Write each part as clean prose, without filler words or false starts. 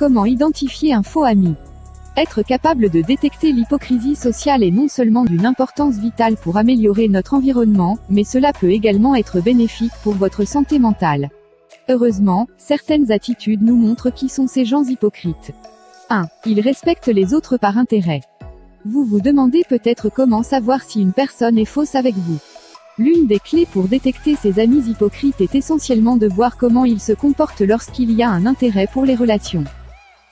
Comment identifier un faux ami? Être capable de détecter l'hypocrisie sociale est non seulement d'une importance vitale pour améliorer notre environnement, mais cela peut également être bénéfique pour votre santé mentale. Heureusement, certaines attitudes nous montrent qui sont ces gens hypocrites. 1. Ils respectent les autres par intérêt. Vous vous demandez peut-être comment savoir si une personne est fausse avec vous. L'une des clés pour détecter ces amis hypocrites est essentiellement de voir comment ils se comportent lorsqu'il y a un intérêt pour les relations.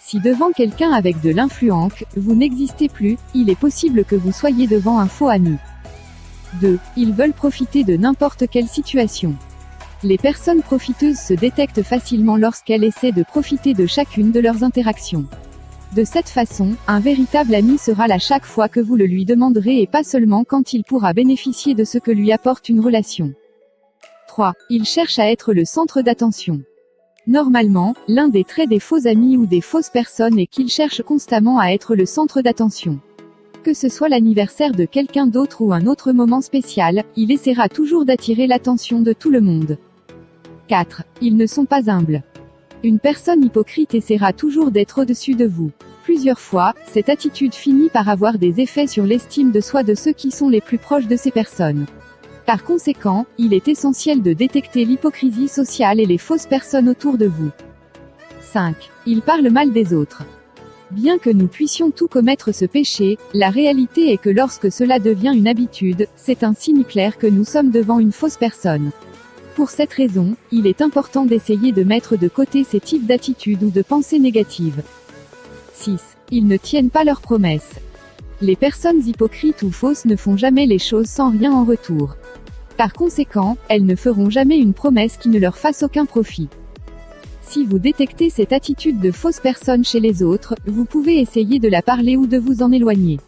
Si devant quelqu'un avec de l'influence, vous n'existez plus, il est possible que vous soyez devant un faux ami. 2. Ils veulent profiter de n'importe quelle situation. Les personnes profiteuses se détectent facilement lorsqu'elles essaient de profiter de chacune de leurs interactions. De cette façon, un véritable ami sera là chaque fois que vous le lui demanderez et pas seulement quand il pourra bénéficier de ce que lui apporte une relation. 3. Ils cherchent à être le centre d'attention. Normalement, l'un des traits des faux amis ou des fausses personnes est qu'ils cherchent constamment à être le centre d'attention. Que ce soit l'anniversaire de quelqu'un d'autre ou un autre moment spécial, il essaiera toujours d'attirer l'attention de tout le monde. 4. Ils ne sont pas humbles. Une personne hypocrite essaiera toujours d'être au-dessus de vous. Plusieurs fois, cette attitude finit par avoir des effets sur l'estime de soi de ceux qui sont les plus proches de ces personnes. Par conséquent, il est essentiel de détecter l'hypocrisie sociale et les fausses personnes autour de vous. 5. Ils parlent mal des autres. Bien que nous puissions tous commettre ce péché, la réalité est que lorsque cela devient une habitude, c'est un signe clair que nous sommes devant une fausse personne. Pour cette raison, il est important d'essayer de mettre de côté ces types d'attitudes ou de pensées négatives. 6. Ils ne tiennent pas leurs promesses. Les personnes hypocrites ou fausses ne font jamais les choses sans rien en retour. Par conséquent, elles ne feront jamais une promesse qui ne leur fasse aucun profit. Si vous détectez cette attitude de fausse personne chez les autres, vous pouvez essayer de la parler ou de vous en éloigner.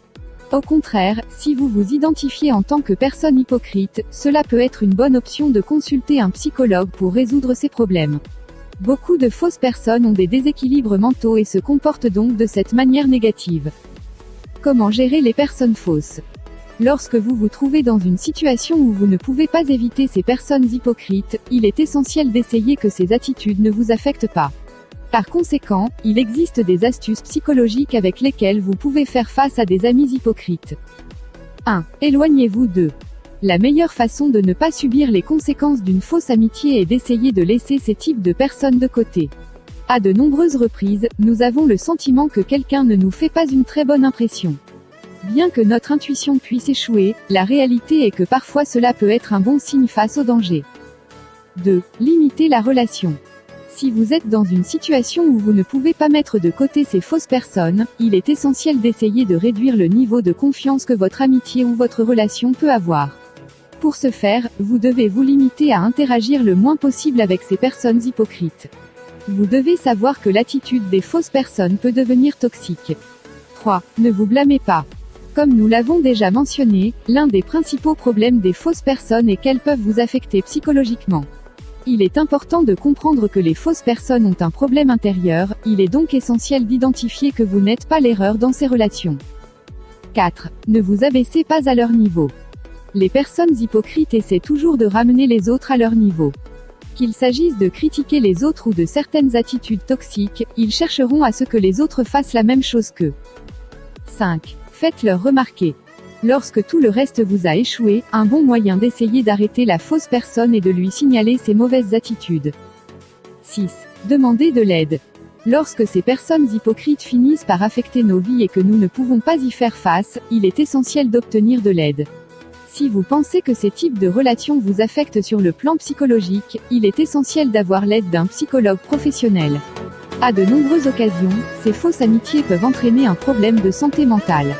Au contraire, si vous vous identifiez en tant que personne hypocrite, cela peut être une bonne option de consulter un psychologue pour résoudre ces problèmes. Beaucoup de fausses personnes ont des déséquilibres mentaux et se comportent donc de cette manière négative. Comment gérer les personnes fausses? Lorsque vous vous trouvez dans une situation où vous ne pouvez pas éviter ces personnes hypocrites, il est essentiel d'essayer que ces attitudes ne vous affectent pas. Par conséquent, il existe des astuces psychologiques avec lesquelles vous pouvez faire face à des amis hypocrites. 1. Éloignez-vous d'eux. La meilleure façon de ne pas subir les conséquences d'une fausse amitié est d'essayer de laisser ces types de personnes de côté. À de nombreuses reprises, nous avons le sentiment que quelqu'un ne nous fait pas une très bonne impression. Bien que notre intuition puisse échouer, la réalité est que parfois cela peut être un bon signe face au danger. 2. Limitez la relation. Si vous êtes dans une situation où vous ne pouvez pas mettre de côté ces fausses personnes, il est essentiel d'essayer de réduire le niveau de confiance que votre amitié ou votre relation peut avoir. Pour ce faire, vous devez vous limiter à interagir le moins possible avec ces personnes hypocrites. Vous devez savoir que l'attitude des fausses personnes peut devenir toxique. 3. Ne vous blâmez pas. Comme nous l'avons déjà mentionné, l'un des principaux problèmes des fausses personnes est qu'elles peuvent vous affecter psychologiquement. Il est important de comprendre que les fausses personnes ont un problème intérieur, il est donc essentiel d'identifier que vous n'êtes pas l'erreur dans ces relations. 4. Ne vous abaissez pas à leur niveau. Les personnes hypocrites essaient toujours de ramener les autres à leur niveau. Qu'il s'agisse de critiquer les autres ou de certaines attitudes toxiques, ils chercheront à ce que les autres fassent la même chose qu'eux. 5. Faites-leur remarquer. Lorsque tout le reste vous a échoué, un bon moyen d'essayer d'arrêter la fausse personne est de lui signaler ses mauvaises attitudes. 6. Demandez de l'aide. Lorsque ces personnes hypocrites finissent par affecter nos vies et que nous ne pouvons pas y faire face, il est essentiel d'obtenir de l'aide. Si vous pensez que ces types de relations vous affectent sur le plan psychologique, il est essentiel d'avoir l'aide d'un psychologue professionnel. À de nombreuses occasions, ces fausses amitiés peuvent entraîner un problème de santé mentale.